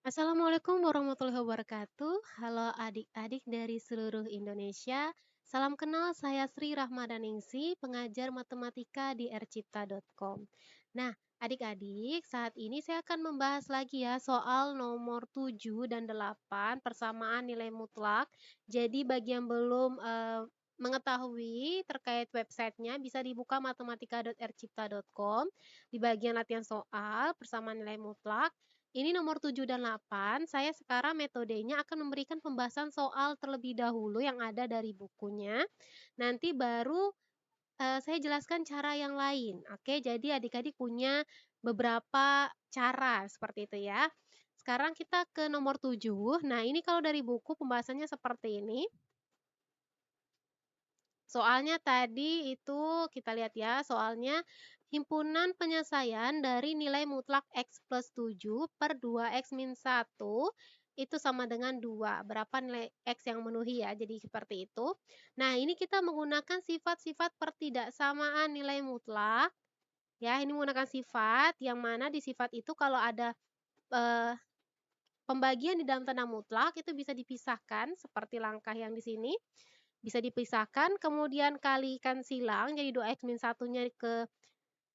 Assalamualaikum warahmatullahi wabarakatuh. Halo adik-adik dari seluruh Indonesia. Salam kenal, saya Sri Rahmadaningsi, pengajar matematika di rcipta.com. Nah, adik-adik, saat ini saya akan membahas lagi ya soal nomor 7 dan 8 persamaan nilai mutlak. Jadi bagi yang belum mengetahui terkait websitenya bisa dibuka matematika.rcipta.com di bagian latihan soal persamaan nilai mutlak. Ini nomor 7 dan 8, saya sekarang metodenya akan memberikan pembahasan soal terlebih dahulu yang ada dari bukunya. Nanti baru saya jelaskan cara yang lain. Oke, jadi adik-adik punya beberapa cara seperti itu ya. Sekarang kita ke nomor 7. Nah, ini kalau dari buku pembahasannya seperti ini. Soalnya tadi itu kita lihat ya, soalnya himpunan penyelesaian dari nilai mutlak X plus 7 per 2X min 1 itu sama dengan 2. Berapa nilai X yang memenuhi ya, jadi seperti itu. Nah, ini kita menggunakan sifat-sifat pertidaksamaan nilai mutlak. Ya, ini menggunakan sifat yang mana di sifat itu kalau ada eh, pembagian di dalam tanda mutlak itu bisa dipisahkan seperti langkah yang di sini. Bisa dipisahkan, kemudian kalikan silang, jadi 2x min 1-nya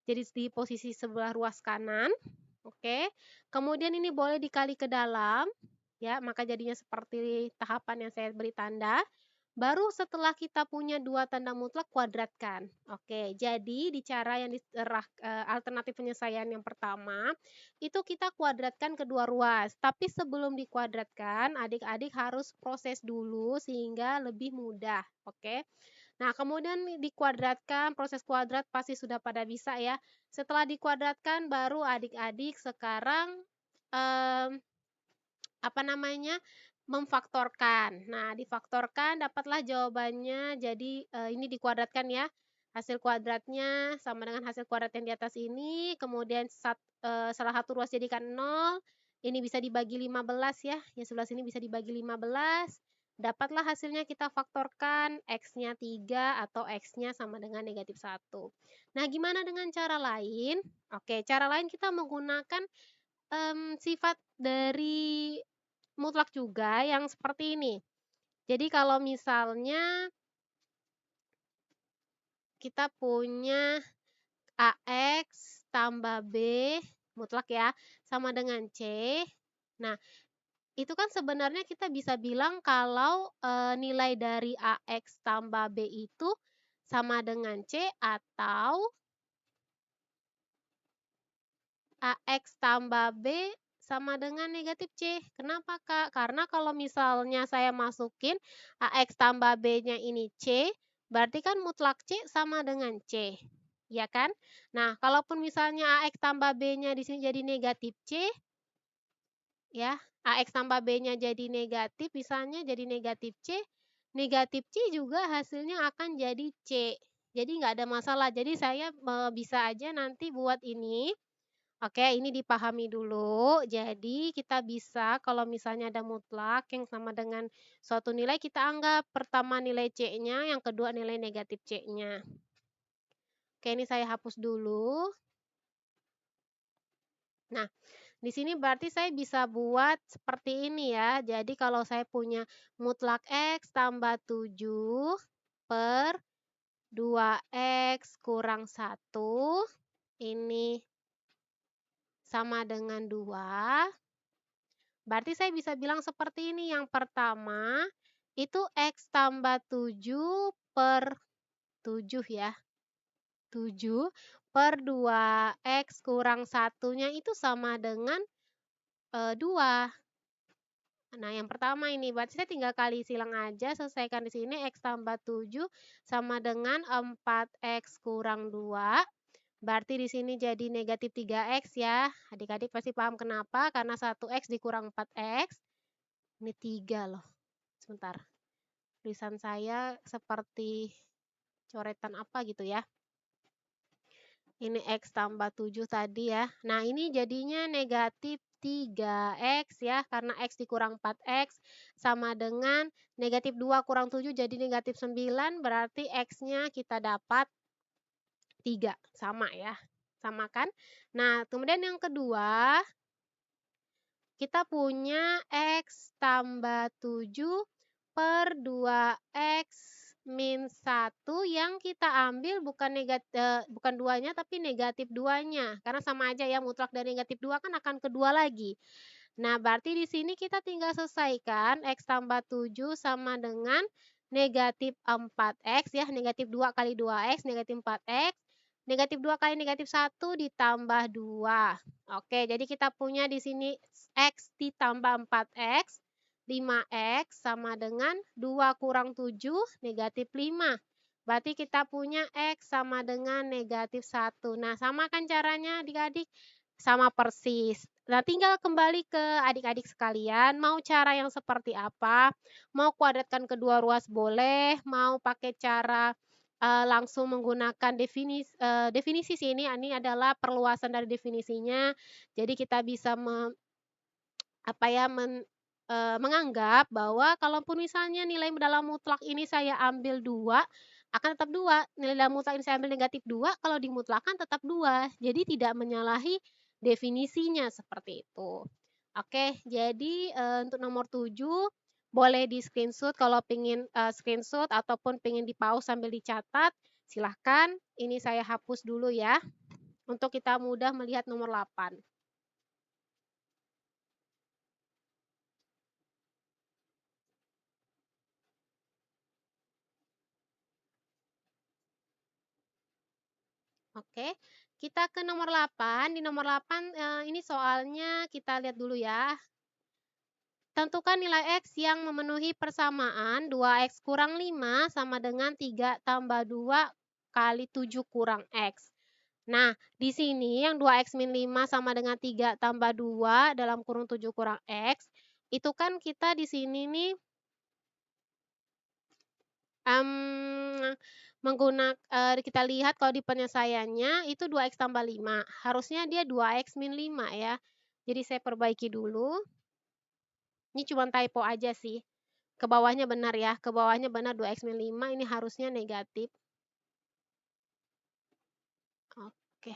jadi di posisi sebelah ruas kanan. Oke. Kemudian ini boleh dikali ke dalam, ya, maka jadinya seperti tahapan yang saya beri tanda. Baru setelah kita punya dua tanda mutlak, kuadratkan. Oke, jadi di cara yang alternatif penyelesaian yang pertama, itu kita kuadratkan kedua ruas. Tapi sebelum dikuadratkan, adik-adik harus proses dulu sehingga lebih mudah. Oke. Nah, kemudian dikuadratkan, proses kuadrat pasti sudah pada bisa ya. Setelah dikuadratkan, baru adik-adik sekarang em, apa namanya, memfaktorkan. Nah, difaktorkan dapatlah jawabannya, jadi ini dikuadratkan ya. Hasil kuadratnya sama dengan hasil kuadrat yang di atas ini, kemudian salah satu ruas jadikan 0, ini bisa dibagi 15 ya, yang sebelah sini bisa dibagi 15, dapatlah hasilnya kita faktorkan, X-nya 3 atau X-nya sama dengan negatif 1. Nah, gimana dengan cara lain? Oke, cara lain kita menggunakan sifat dari mutlak juga yang seperti ini. Jadi kalau misalnya kita punya AX tambah B mutlak ya, sama dengan C. Nah, itu kan sebenarnya kita bisa bilang kalau, nilai dari AX tambah B itu sama dengan C atau AX tambah B sama dengan negatif C. Kenapa, Kak? Karena kalau misalnya saya masukin AX tambah B-nya ini C, berarti kan mutlak C sama dengan C, ya kan? Nah, kalaupun misalnya AX tambah B-nya di sini jadi negatif C, ya, AX tambah B-nya jadi negatif, misalnya jadi negatif C juga hasilnya akan jadi C. Jadi nggak ada masalah. Jadi saya bisa aja nanti buat ini. Oke, ini dipahami dulu. Jadi kita bisa kalau misalnya ada mutlak yang sama dengan suatu nilai, kita anggap pertama nilai C-nya, yang kedua nilai negatif C-nya. Oke, ini saya hapus dulu. Nah, di sini berarti saya bisa buat seperti ini ya. Jadi kalau saya punya mutlak X tambah 7 per 2X kurang 1, ini sama dengan 2. Berarti saya bisa bilang seperti ini, yang pertama itu X tambah 7 per 7 ya, 7 per 2X kurang satunya itu sama dengan 2. Nah, yang pertama ini, berarti saya tinggal kali silang aja, selesaikan di sini, X tambah 7 sama dengan 4X kurang 2. Berarti di sini jadi negatif 3X ya. Adik-adik pasti paham kenapa, karena 1X dikurang 4X. Ini 3 loh. Sebentar. Tulisan saya seperti coretan apa gitu ya. Ini X tambah 7 tadi ya. Nah, ini jadinya negatif 3X ya, karena X dikurang 4X sama dengan negatif 2 kurang 7 jadi negatif 9, berarti X-nya kita dapat 3, sama ya. Sama kan? Nah, kemudian yang kedua, kita punya X tambah 7 per 2X min 1 yang kita ambil bukan duanya tapi negatif duanya, karena sama aja ya mutlak dari negatif 2 kan akan ke 2 lagi. Nah, berarti di sini kita tinggal selesaikan X tambah 7 sama dengan negatif 4X ya, negatif 2 kali 2X, negatif 4X, negatif 2 kali negatif 1 ditambah 2. Oke, jadi kita punya di sini X ditambah 4X, 5X sama dengan 2 kurang 7, negatif 5. Berarti kita punya X sama dengan negatif 1. Nah, sama kan caranya adik-adik? Sama persis. Nah, tinggal kembali ke adik-adik sekalian, mau cara yang seperti apa? Mau kuadratkan kedua ruas boleh, mau pakai cara, langsung menggunakan definisi sih ini adalah perluasan dari definisinya. Jadi kita bisa apa ya, menganggap bahwa kalaupun misalnya nilai dalam mutlak ini saya ambil 2 akan tetap 2, nilai dalam mutlak ini saya ambil negatif 2 kalau dimutlakan tetap 2, jadi tidak menyalahi definisinya, seperti itu. Oke, jadi, untuk nomor 7 boleh di-screenshot kalau pengen, screenshot ataupun pengen di-pause sambil dicatat, silahkan. Ini saya hapus dulu ya, untuk kita mudah melihat nomor 8. Oke, kita ke nomor 8. Di nomor 8, ini soalnya kita lihat dulu ya. Tentukan nilai X yang memenuhi persamaan 2X kurang 5 sama dengan 3 tambah 2 kali 7 kurang X. Nah, di sini yang 2X min 5 sama dengan 3 tambah 2 dalam kurung 7 kurang X, itu kan kita di sini nih kita lihat kalau di penyelesaiannya itu 2X tambah 5, harusnya dia 2X min 5 ya. Jadi saya perbaiki dulu, ini cuma typo aja sih. Ke bawahnya benar ya, ke bawahnya benar 2X min 5 ini harusnya negatif. Oke,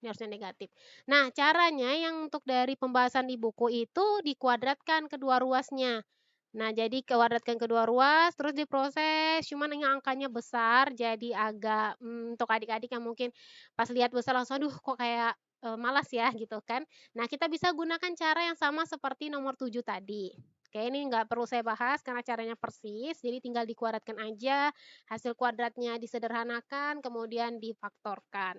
ini harusnya negatif. Nah, caranya yang untuk dari pembahasan di buku itu dikuadratkan kedua ruasnya. Nah, jadi kuadratkan kedua ruas, terus diproses, cuman ini angkanya besar, jadi agak, untuk adik-adik yang mungkin pas lihat besar langsung, "Aduh kok kayak, malas ya?" Gitu kan. Nah, kita bisa gunakan cara yang sama seperti nomor 7 tadi. Oke, ini nggak perlu saya bahas karena caranya persis, jadi tinggal dikuadratkan aja, hasil kuadratnya disederhanakan, kemudian difaktorkan.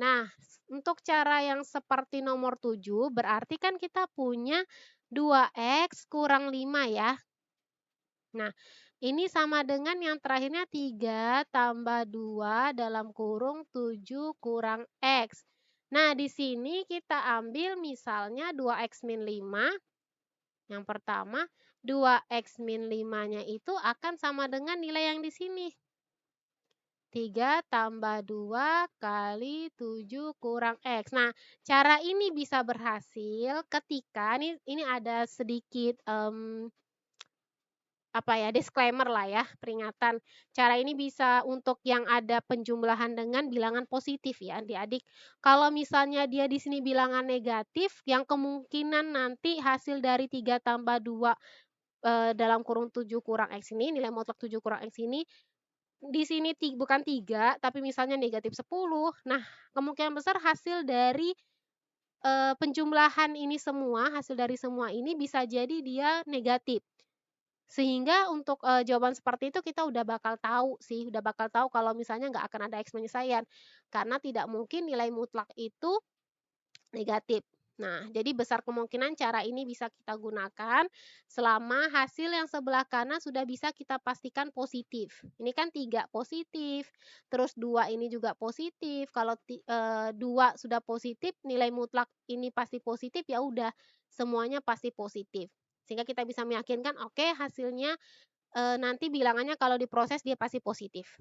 Nah, untuk cara yang seperti nomor 7, berarti kan kita punya 2X kurang 5 ya. Nah, ini sama dengan yang terakhirnya 3 tambah 2 dalam kurung 7 kurang X. Nah, di sini kita ambil misalnya 2X min 5, yang pertama 2X min 5-nya itu akan sama dengan nilai yang di sini. 3 tambah 2 kali 7 kurang X. Nah, cara ini bisa berhasil ketika ini ada sedikit, apa ya, disclaimer lah ya, peringatan. Cara ini bisa untuk yang ada penjumlahan dengan bilangan positif ya, adik-adik. Kalau misalnya dia di sini bilangan negatif, yang kemungkinan nanti hasil dari 3 tambah 2 dalam kurung 7 kurang X ini, nilai mutlak 7 kurang X ini, di sini bukan 3, tapi misalnya negatif 10. Nah, kemungkinan besar hasil dari, penjumlahan ini semua, hasil dari semua ini bisa jadi dia negatif. Sehingga untuk, jawaban seperti itu kita udah bakal tahu sih, udah bakal tahu kalau misalnya nggak akan ada X penyelesaian, karena tidak mungkin nilai mutlak itu negatif. Nah, jadi besar kemungkinan cara ini bisa kita gunakan selama hasil yang sebelah kanan sudah bisa kita pastikan positif. Ini kan 3 positif, terus 2 ini juga positif, kalau 2 sudah positif, nilai mutlak ini pasti positif, ya udah semuanya pasti positif. Sehingga kita bisa meyakinkan, oke hasilnya, nanti bilangannya kalau diproses dia pasti positif.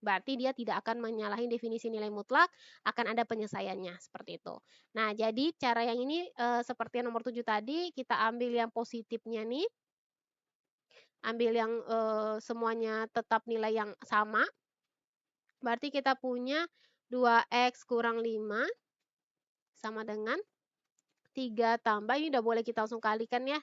Berarti dia tidak akan menyalahi definisi nilai mutlak, akan ada penyelesaiannya, seperti itu. Nah, jadi cara yang ini, seperti yang nomor 7 tadi, kita ambil yang positifnya nih, ambil yang, semuanya tetap nilai yang sama, berarti kita punya 2X kurang 5 sama dengan 3 tambah ini udah boleh kita langsung kalikan ya.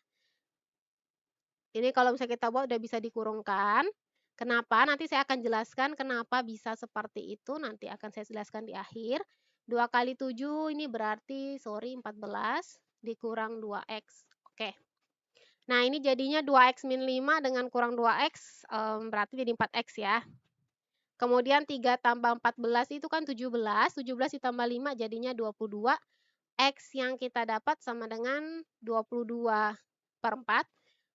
Ini kalau misalnya kita buat udah bisa dikurungkan. Kenapa? Nanti saya akan jelaskan kenapa bisa seperti itu, nanti akan saya jelaskan di akhir. 2 kali 7 ini berarti sorry 14 dikurang 2x. Oke. Nah ini jadinya 2x min 5 dengan kurang 2x, berarti jadi 4x ya. Kemudian 3 tambah 14 itu kan 17, 17 ditambah 5 jadinya 22. X yang kita dapat sama dengan 22/4.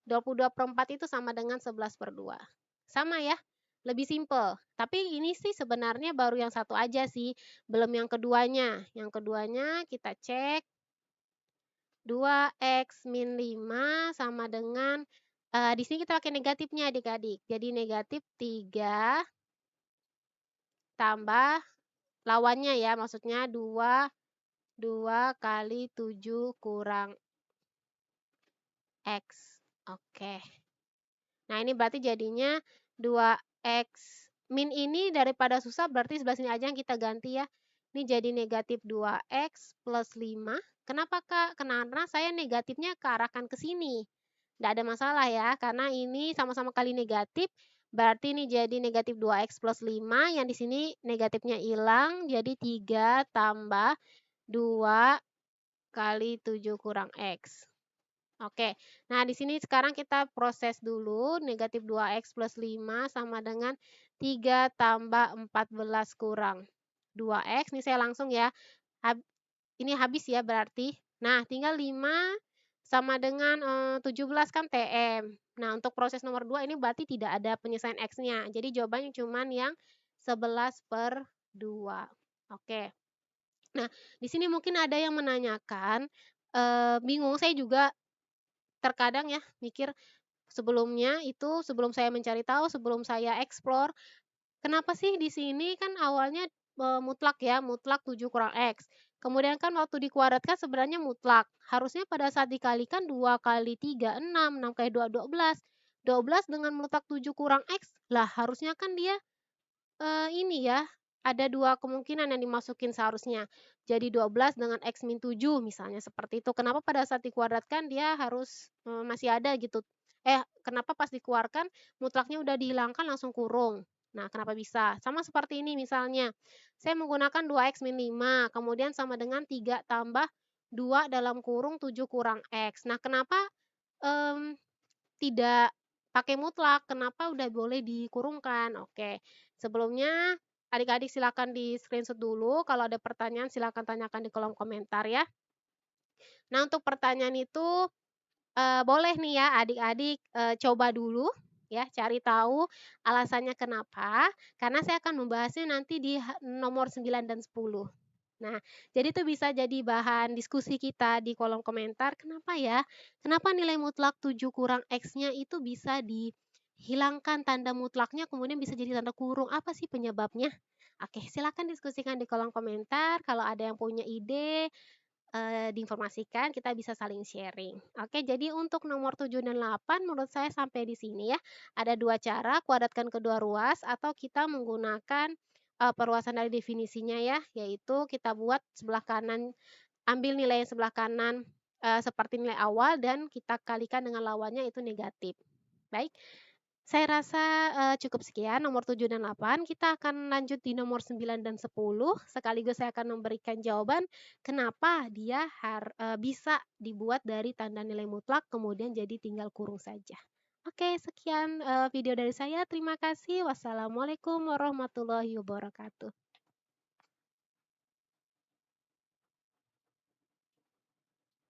22/4 itu sama dengan 11/2. Sama ya, lebih simpel. Tapi ini sih sebenarnya baru yang satu aja sih, belum yang keduanya. Yang keduanya kita cek 2x min 5 sama dengan, di sini kita pakai negatifnya adik-adik. Jadi negatif 3 tambah lawannya ya, maksudnya 2 kali 7 kurang X. Oke. Nah, ini berarti jadinya 2x min ini daripada susah berarti sebelah sini aja yang kita ganti ya. Ini jadi negatif 2x plus 5. Kenapa, Kak? Karena saya negatifnya kearahkan ke sini. Nggak ada masalah ya, karena ini sama-sama kali negatif, berarti ini jadi negatif 2x plus 5, yang di sini negatifnya hilang, jadi 3 tambah 2 kali 7 kurang X. Oke, nah di sini sekarang kita proses dulu, negatif 2x plus 5 sama dengan 3 tambah 14 kurang 2x, ini saya langsung ya, ini habis ya berarti. Nah tinggal 5 sama dengan 17 kan TM. Nah untuk proses nomor 2 ini berarti tidak ada penyelesaian X-nya, jadi jawabannya cuma yang 11/2. Oke, nah di sini mungkin ada yang menanyakan, bingung, saya juga terkadang ya mikir sebelumnya itu, sebelum saya mencari tahu, sebelum saya explore, kenapa sih di sini kan awalnya, mutlak ya, mutlak 7 kurang X. Kemudian kan waktu dikuadratkan sebenarnya mutlak. Harusnya pada saat dikalikan 2 kali 3 6, 6 kali 2 12. 12 dengan mutlak 7 kurang X, lah harusnya kan dia ini ya, ada 2 kemungkinan yang dimasukin seharusnya. Jadi 12 dengan X min 7 misalnya seperti itu. Kenapa pada saat dikuadratkan dia harus, masih ada gitu. Kenapa pas dikeluarkan mutlaknya udah dihilangkan langsung kurung. Nah, kenapa bisa? Sama seperti ini misalnya, saya menggunakan 2x min 5, kemudian sama dengan 3 tambah 2 dalam kurung 7 kurang X. Nah, kenapa, mmm tidak pakai mutlak, kenapa udah boleh dikurungkan? Oke, sebelumnya adik-adik silakan di-screenshot dulu, kalau ada pertanyaan silakan tanyakan di kolom komentar ya. Nah untuk pertanyaan itu, boleh nih ya adik-adik, coba dulu ya, cari tahu alasannya kenapa, karena saya akan membahasnya nanti di nomor 9 dan 10. Nah, jadi itu bisa jadi bahan diskusi kita di kolom komentar, kenapa ya? Kenapa nilai mutlak 7 kurang X-nya itu bisa dihilangkan tanda mutlaknya, kemudian bisa jadi tanda kurung, apa sih penyebabnya? Oke, silakan diskusikan di kolom komentar, kalau ada yang punya ide, diinformasikan, kita bisa saling sharing. Oke, jadi untuk nomor 7 dan 8 menurut saya sampai di sini ya. Ada 2 cara, kuadratkan kedua ruas atau kita menggunakan, perluasan dari definisinya ya, yaitu kita buat sebelah kanan, ambil nilai yang sebelah kanan, seperti nilai awal dan kita kalikan dengan lawannya itu negatif. Baik, saya rasa, cukup sekian nomor 7 dan 8, kita akan lanjut di nomor 9 dan 10, sekaligus saya akan memberikan jawaban kenapa dia bisa dibuat dari tanda nilai mutlak kemudian jadi tinggal kurung saja. Oke, sekian, video dari saya, terima kasih. Wassalamualaikum warahmatullahi wabarakatuh.